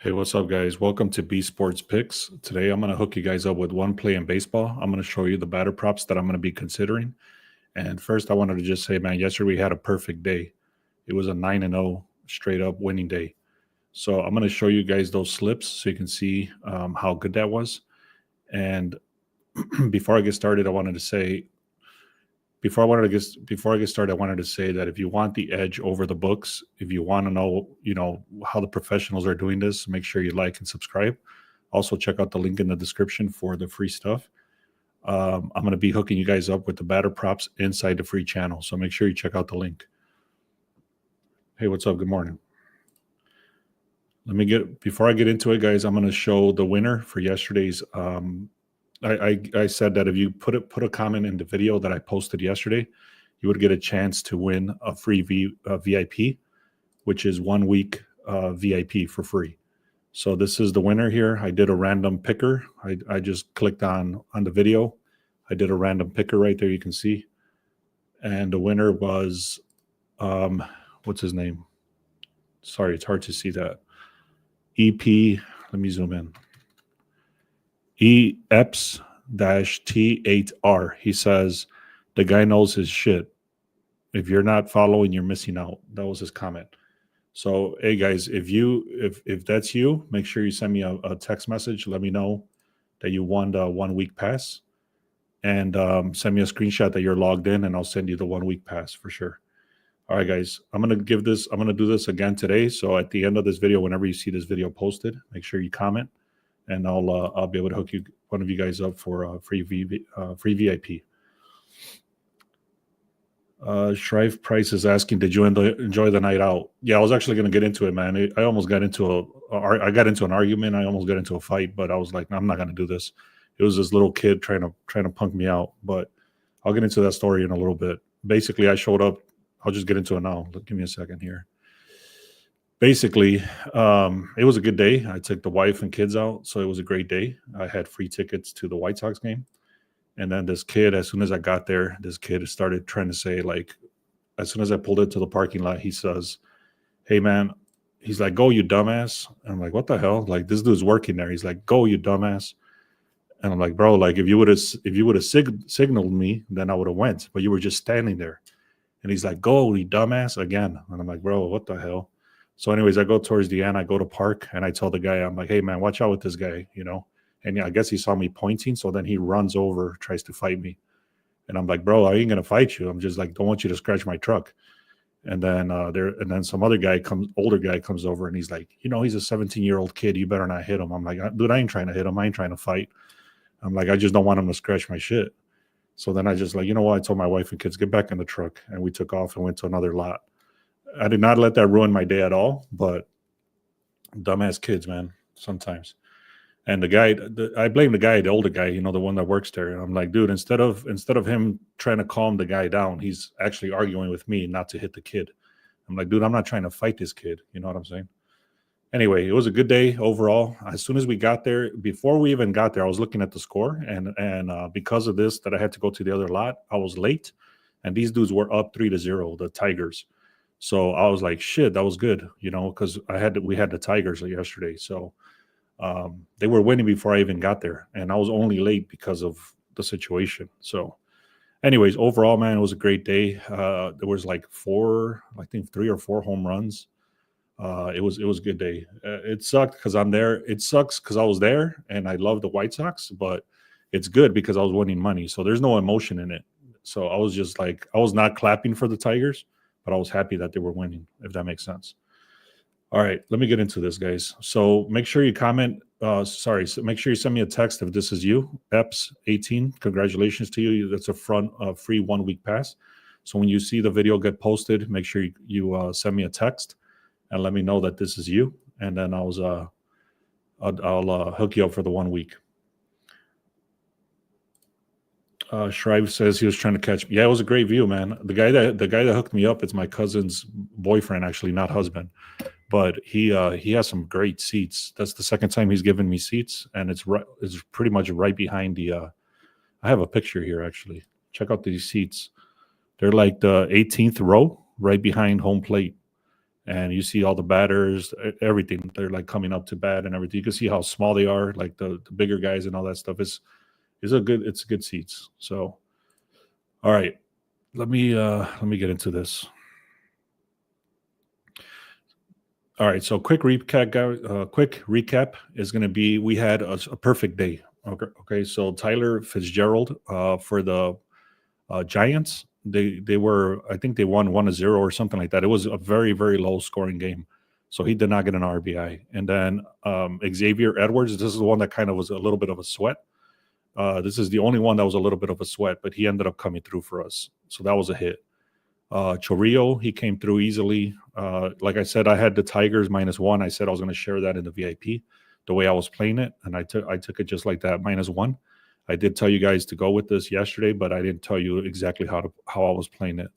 Hey, what's up, guys? Welcome to B Sports Picks. Today, I'm going to hook you guys up with one play in baseball. I'm going to show you the batter props that I'm going to be considering. And first, I wanted to just say, man, yesterday we had a perfect day. It was a 9-0 straight up winning day. So I'm going to show you guys those slips so you can see how good that was. And before I get started, I wanted to say before I get started, I wanted to say that if you want the edge over the books, if you want to know, how the professionals are doing this, make sure you like and subscribe. Also, check out the link in the description for the free stuff. I'm going to be hooking you guys up with the batter props inside the free channel, so make sure you check out the link. Hey, what's up? Good morning. Before I get into it, guys, I'm going to show the winner for yesterday's. I said that if you put a comment in the video that I posted yesterday, you would get a chance to win a free VIP, which is 1 week VIP for free. So this is the winner here. I did a random picker. I just clicked on the video. I did a random picker right there. You can see, and the winner was, what's his name? Sorry, it's hard to see that. EP. Let me zoom in. EPS-T8R. He says, the guy knows his shit. If you're not following, you're missing out. That was his comment. So, hey guys, if that's you, make sure you send me a text message. Let me know that you won the 1 week pass, and send me a screenshot that you're logged in, and I'll send you the 1 week pass for sure. All right, guys, I'm gonna do this again today. So at the end of this video, whenever you see this video posted, make sure you comment, and I'll be able to hook one of you guys up for free VIP. Shrive Price is asking, did you enjoy the night out? Yeah, I was actually going to get into it, man. I almost got into I got into an argument. I almost got into a fight, but I was like, I'm not going to do this. It was this little kid trying to punk me out, but I'll get into that story in a little bit. Basically, I showed up. I'll just get into it now. Give me a second here. Basically, it was a good day. I took the wife and kids out, so it was a great day. I had free tickets to the White Sox game. And then this kid, as soon as I got there, this kid started trying to say, like, as soon as I pulled into the parking lot, he says, hey, man, he's like, go, you dumbass. And I'm like, what the hell? Like, this dude's working there. He's like, go, you dumbass. And I'm like, bro, like, if you would have signaled me, then I would have went. But you were just standing there. And he's like, go, you dumbass, again. And I'm like, bro, what the hell? So anyways, I go towards the end. I go to park, and I tell the guy, I'm like, hey, man, watch out with this guy, And I guess he saw me pointing, so then he runs over, tries to fight me. And I'm like, bro, I ain't going to fight you. I'm just like, don't want you to scratch my truck. And then some older guy comes over, and he's like, he's a 17-year-old kid. You better not hit him. I'm like, dude, I ain't trying to hit him. I ain't trying to fight. I'm like, I just don't want him to scratch my shit. So then I just like, what? I told my wife and kids, get back in the truck. And we took off and went to another lot. I did not let that ruin my day at all, but dumbass kids, man, sometimes. And the guy, I blame the guy, the older guy, the one that works there. And I'm like, dude, instead of him trying to calm the guy down, he's actually arguing with me not to hit the kid. I'm like, dude, I'm not trying to fight this kid. You know what I'm saying? Anyway, it was a good day overall. As soon as we got there, before we even got there, I was looking at the score. And because of this, that I had to go to the other lot, I was late. And these dudes were up 3-0, the Tigers. So I was like, shit, that was good, because we had the Tigers yesterday. So they were winning before I even got there, and I was only late because of the situation. So anyways, overall, man, it was a great day. There was like 3 or 4 home runs. It was a good day. It sucked because I'm there. It sucks because I was there and I love the White Sox, but it's good because I was winning money. So there's no emotion in it. So I was just like, I was not clapping for the Tigers, but I was happy that they were winning, if that makes sense. All right, let me get into this, guys. So make sure you comment. Make sure you send me a text if this is you, EPS18. Congratulations to you. That's a free 1 week pass. So when you see the video get posted, make sure you send me a text and let me know that this is you, and then I'll hook you up for the 1 week. Shrive says he was trying to catch me. Yeah, it was a great view, man. The guy that hooked me up is my cousin's boyfriend, actually, not husband. But he has some great seats. That's the second time he's given me seats, and it's pretty much right behind the. I have a picture here, actually. Check out these seats. They're like the 18th row, right behind home plate, and you see all the batters, everything. They're like coming up to bat and everything. You can see how small they are, like the bigger guys and all that stuff. It's good seats. So, all right, let me get into this. All right, so quick recap, guys. Quick recap is going to be: we had a perfect day. Okay. So Tyler Fitzgerald for the Giants, they were, I think they won 1-0 or something like that. It was a very, very low scoring game, so he did not get an RBI. And then Xavier Edwards, this is the one that kind of was a little bit of a sweat. This is the only one that was a little bit of a sweat, but he ended up coming through for us, so that was a hit. Chorillo, he came through easily. Like I said, I had the Tigers -1. I said I was going to share that in the VIP, the way I was playing it, and I took it just like that, -1. I did tell you guys to go with this yesterday, but I didn't tell you exactly how I was playing it.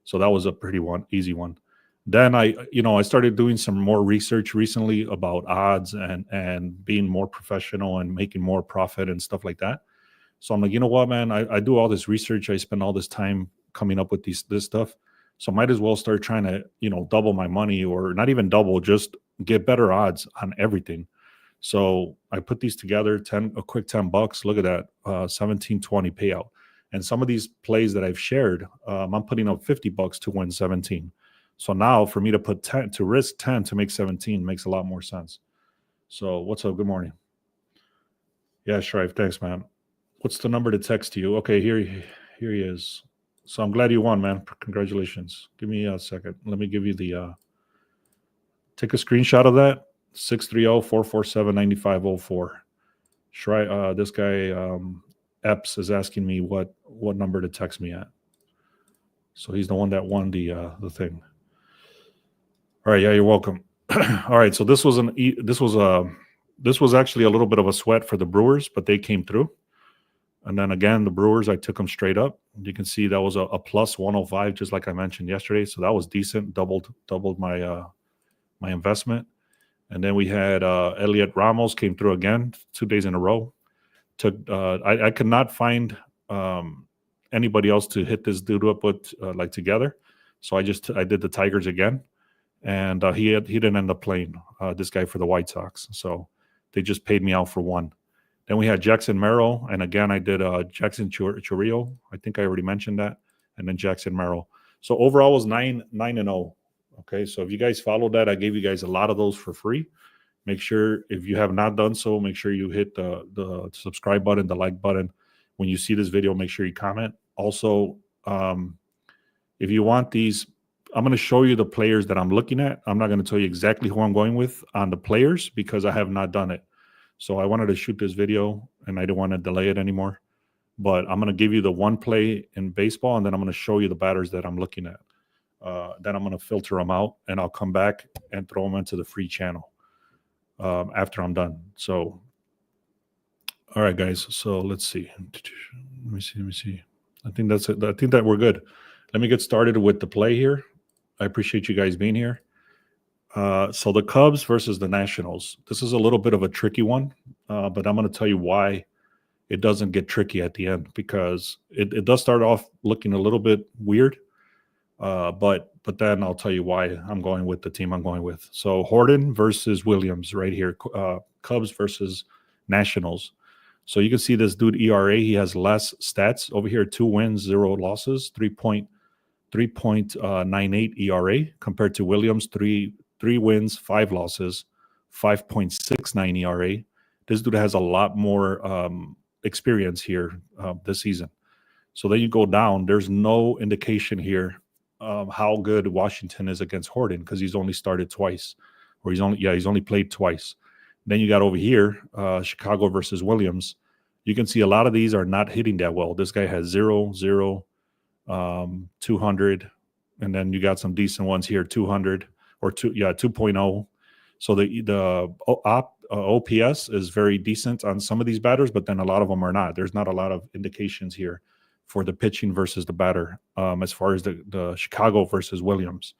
So that was a pretty easy one. Then I started doing some more research recently about odds and being more professional and making more profit and stuff like that. So I'm like, you know what, man? I do all this research. I spend all this time coming up with this stuff. So might as well start trying to, double my money, or not even double, just get better odds on everything. So I put these together, a quick $10. Look at that, 17.20 payout. And some of these plays that I've shared, I'm putting up $50 to win 17. So now for me to put 10, to risk 10 to make 17 makes a lot more sense. So what's up? Good morning. Yeah, Shrive. Thanks, man. What's the number to text to you? Okay, here he is. So I'm glad you won, man. Congratulations. Give me a second. Let me give you the take a screenshot of that. 630-447-9504. This guy Epps is asking me what number to text me at. So he's the one that won the thing. All right, yeah, you're welcome. All right, so this was actually a little bit of a sweat for the Brewers, but they came through. And then again, the Brewers, I took them straight up. You can see that was a plus 105, just like I mentioned yesterday. So that was decent, doubled my my investment. And then we had Elliot Ramos came through again 2 days in a row. I could not find anybody else to hit this dude up with like together. So I did the Tigers again, and he didn't end up playing this guy for the White Sox. So they just paid me out for one. Then we had Jackson Merrill, and again I did Jackson Chorillo. I think I already mentioned that, and then Jackson Merrill. So overall was 9-0. Okay, so if you guys followed that, I gave you guys a lot of those for free. Make sure, if you have not done so, make sure you hit the subscribe button, the like button. When you see this video, make sure you comment. Also, if you want these, I'm going to show you the players that I'm looking at. I'm not going to tell you exactly who I'm going with on the players because I have not done it. So I wanted to shoot this video, and I didn't want to delay it anymore. But I'm going to give you the one play in baseball, and then I'm going to show you the batters that I'm looking at. Then I'm going to filter them out, and I'll come back and throw them into the free channel after I'm done. So, all right, guys. So let's see. Let me see. I think that's it. I think that we're good. Let me get started with the play here. I appreciate you guys being here. So the Cubs versus the Nationals. This is a little bit of a tricky one, but I'm going to tell you why it doesn't get tricky at the end, because it does start off looking a little bit weird. But then I'll tell you why I'm going with the team I'm going with. So Horton versus Williams right here. Cubs versus Nationals. So you can see this dude ERA. He has less stats over here: 2 wins, 0 losses, 3.98 ERA compared to Williams, 3 wins, 5 losses, 5.69 ERA. This dude has a lot more experience here this season. So then you go down. There's no indication here how good Washington is against Horton, because he's only started twice, or he's only played twice. Then you got over here, Chicago versus Williams. You can see a lot of these are not hitting that well. This guy has 0, 0, 200, and then you got some decent ones here, 200 or 2.0. So the OPS is very decent on some of these batters, but then a lot of them are not. There's not a lot of indications here for the pitching versus the batter as far as the Chicago versus Williams.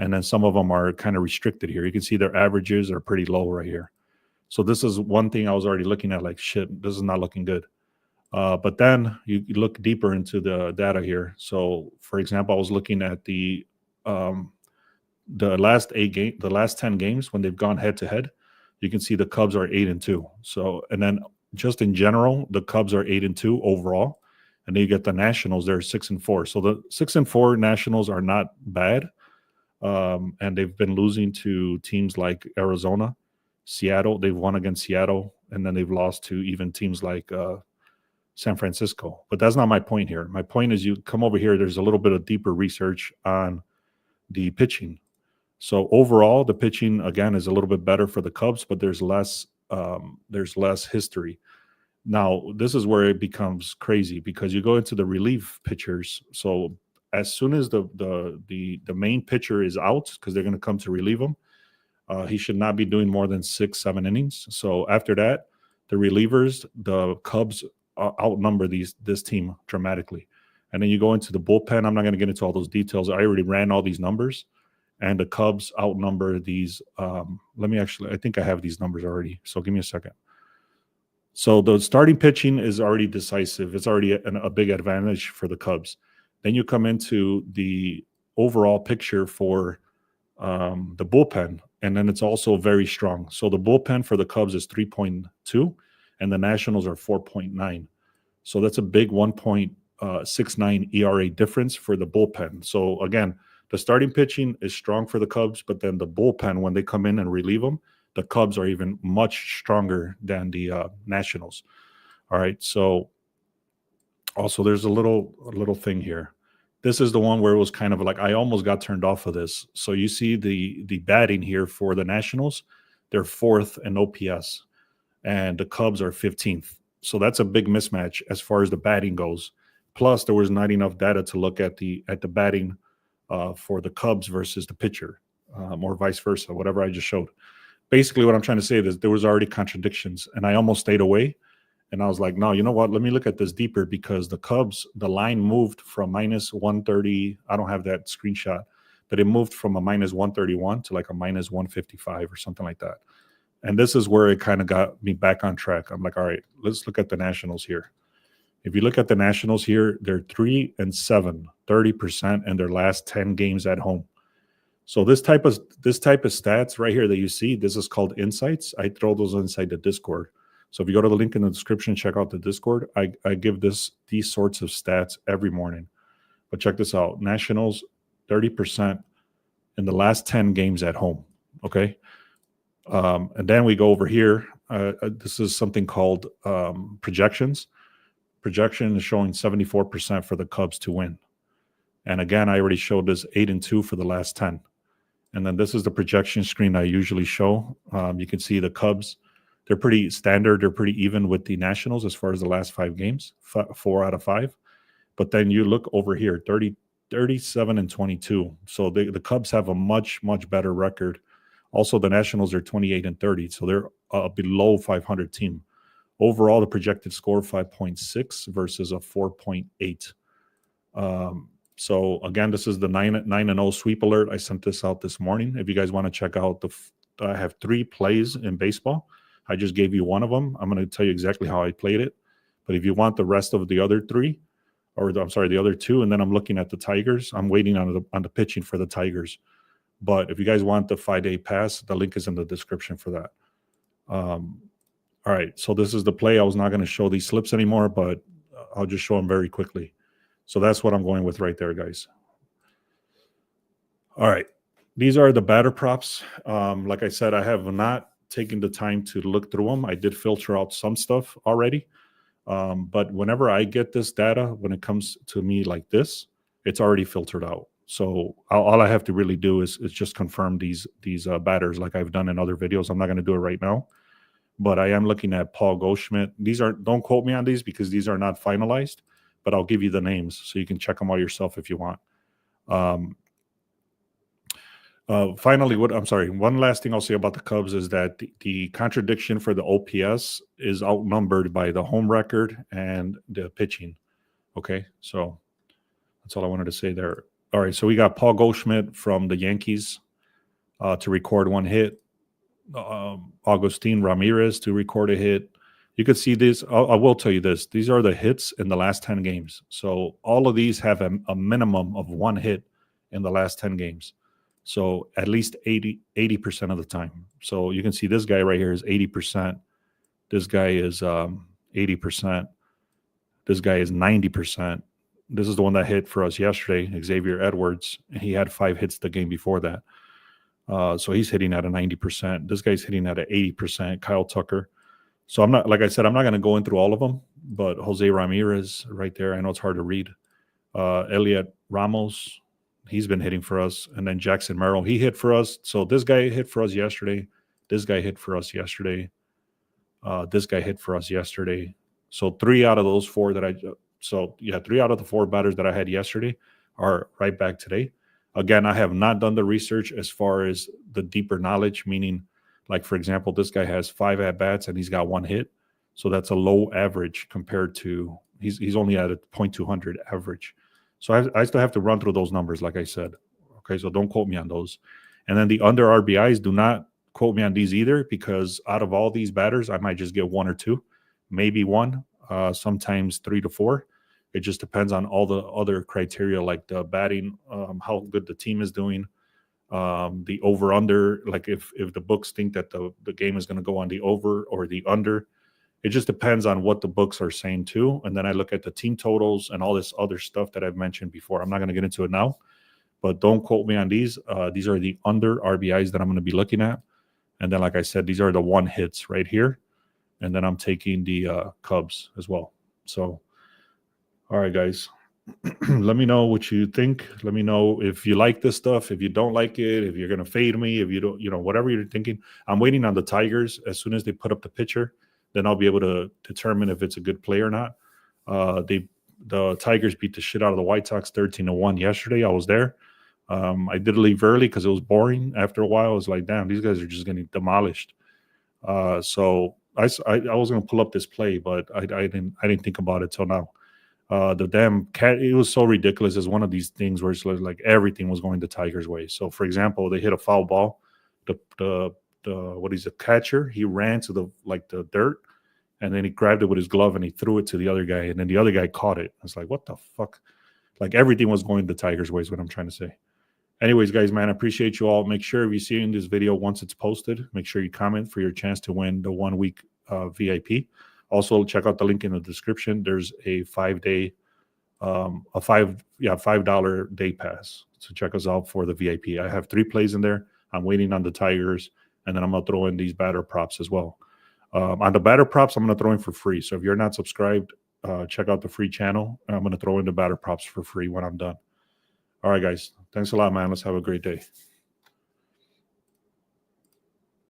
And then some of them are kind of restricted here. You can see their averages are pretty low right here. So this is one thing I was already looking at, like, shit, this is not looking good. But then you look deeper into the data here. So, for example, I was looking at the the last 10 games when they've gone head to head, you can see the Cubs are 8-2. So, and then just in general, the Cubs are 8-2 overall, and then you get the Nationals. They're 6-4. So the 6-4 Nationals are not bad, and they've been losing to teams like Arizona, Seattle. They've won against Seattle, and then they've lost to even teams like San Francisco. But that's not my point here. My point is, you come over here, there's a little bit of deeper research on the pitching. So overall, the pitching again is a little bit better for the Cubs, but there's less history. Now, this is where it becomes crazy because you go into the relief pitchers. So as soon as the main pitcher is out, because they're going to come to relieve him, he should not be doing more than 6-7 innings. So after that, the relievers, the Cubs outnumber this team dramatically. And then you go into the bullpen. I'm not going to get into all those details. I already ran all these numbers, and the Cubs outnumber these. I think I have these numbers already. So give me a second. So the starting pitching is already decisive. It's already a big advantage for the Cubs. Then you come into the overall picture for the bullpen, and then it's also very strong. So the bullpen for the Cubs is 3.2, and the Nationals are 4.9. So that's a big 1.69 ERA difference for the bullpen. So again, the starting pitching is strong for the Cubs, but then the bullpen, when they come in and relieve them, the Cubs are even much stronger than the Nationals. All right. So also there's a little thing here. This is the one where it was kind of like I almost got turned off of this. So you see the batting here for the Nationals, they're 4th in OPS, and the Cubs are 15th. So that's a big mismatch as far as the batting goes. Plus, there was not enough data to look at the batting for the Cubs versus the pitcher, or vice versa, whatever I just showed. Basically, what I'm trying to say is there was already contradictions, and I almost stayed away. And I was like, no, you know what? Let me look at this deeper, because the Cubs, the line moved from minus 130. I don't have that screenshot, but it moved from a minus 131 to like a minus 155 or something like that. And this is where it kind of got me back on track. I'm like, all right, let's look at the Nationals here. If you look at the Nationals here, they're 3-7, 30% in their last 10 games at home. So this type of stats right here that you see, this is called insights. I throw those inside the Discord. So if you go to the link in the description, check out the Discord. I give these sorts of stats every morning. But check this out. Nationals, 30% in the last 10 games at home. Okay. And then we go over here. This is something called projections. Projection is showing 74% for the Cubs to win. And again, I already showed this 8-2 for the last 10. And then this is the projection screen I usually show. You can see the Cubs, they're pretty standard. They're pretty even with the Nationals as far as the last 5 games, 4 out of 5. But then you look over here, 37-22. So the Cubs have a much, much better record. Also, the Nationals are 28-30. So they're a below 500 team. Overall, the projected score 5.6 versus a 4.8. So again, this is the 9-0 sweep alert. I sent this out this morning. If you guys want to check out I have 3 plays in baseball. I just gave you one of them. I'm going to tell you exactly how I played it. But if you want the rest of the other 3, the other 2, and then I'm looking at the Tigers. I'm waiting on the pitching for the Tigers. But if you guys want the 5-day pass, the link is in the description for that. All right, so this is the play. I was not going to show these slips anymore, but I'll just show them very quickly. So that's what I'm going with right there, guys. All right. These are the batter props. Like I said, I have not taken the time to look through them. I did filter out some stuff already. But whenever I get this data, when it comes to me like this, it's already filtered out. So all I have to really do is just confirm these batters like I've done in other videos. I'm not going to do it right now. But I am looking at Paul Goldschmidt. Don't quote me on these because these are not finalized, but I'll give you the names so you can check them out yourself if you want. Finally, one last thing I'll say about the Cubs is that the contradiction for the OPS is outnumbered by the home record and the pitching. Okay, so that's all I wanted to say there. All right, so we got Paul Goldschmidt from the Yankees to record 1 hit. Agustin Ramirez to record a hit. You could see this. I will tell you this. These are the hits in the last 10 games. So all of these have a minimum of 1 hit in the last 10 games. So at least 80% of the time. So you can see this guy right here is 80%. This guy is 80%. This guy is 90%. This is the one that hit for us yesterday, Xavier Edwards. And he had 5 hits the game before that. So he's hitting at a 90%. This guy's hitting at an 80%. Kyle Tucker. So I'm not, like I said, I'm not going to go in through all of them, but Jose Ramirez right there. I know it's hard to read. Elliot Ramos, he's been hitting for us. And then Jackson Merrill, he hit for us. So this guy hit for us yesterday. This guy hit for us yesterday. This guy hit for us yesterday. So 3 out of those 4 that 3 out of the 4 batters that I had yesterday are right back today. Again, I have not done the research as far as the deeper knowledge, meaning, like, for example, this guy has 5 at-bats and he's got 1 hit. So that's a low average compared to, he's only at a .200 average. So I still have to run through those numbers, like I said. Okay, so don't quote me on those. And then the under RBIs, do not quote me on these either, because out of all these batters, I might just get 1 or 2, maybe 1, sometimes 3 to 4. It just depends on all the other criteria, like the batting, how good the team is doing, the over-under, like if the books think that the game is going to go on the over or the under. It just depends on what the books are saying too. And then I look at the team totals and all this other stuff that I've mentioned before. I'm not going to get into it now, but don't quote me on these. These are the under RBIs that I'm going to be looking at. And then, like I said, these are the 1 hits right here. And then I'm taking the Cubs as well. So, all right, guys, let me know what you think. Let me know if you like this stuff, if you don't like it, if you're going to fade me, if you don't, whatever you're thinking. I'm waiting on the Tigers. As soon as they put up the pitcher, then I'll be able to determine if it's a good play or not. The Tigers beat the shit out of the White Sox 13-1 yesterday. I was there. I did leave early because it was boring. After a while, I was like, damn, these guys are just getting demolished. So I was going to pull up this play, but I didn't think about it till now. The damn cat, it was so ridiculous. It's one of these things where it's like everything was going the Tigers' way. So, for example, they hit a foul ball. The catcher, he ran to the dirt, and then he grabbed it with his glove and he threw it to the other guy, and then the other guy caught it. It's like, what the fuck? Like, everything was going the Tigers' way is what I'm trying to say. Anyways, guys, man, I appreciate you all. Make sure if you see in this video once it's posted, make sure you comment for your chance to win the 1 week VIP. Also, check out the link in the description. There's a 5-day, $5 day pass. So check us out for the VIP. I have 3 plays in there. I'm waiting on the Tigers, and then I'm going to throw in these batter props as well. On the batter props, I'm going to throw in for free. So if you're not subscribed, check out the free channel. And I'm going to throw in the batter props for free when I'm done. All right, guys. Thanks a lot, man. Let's have a great day.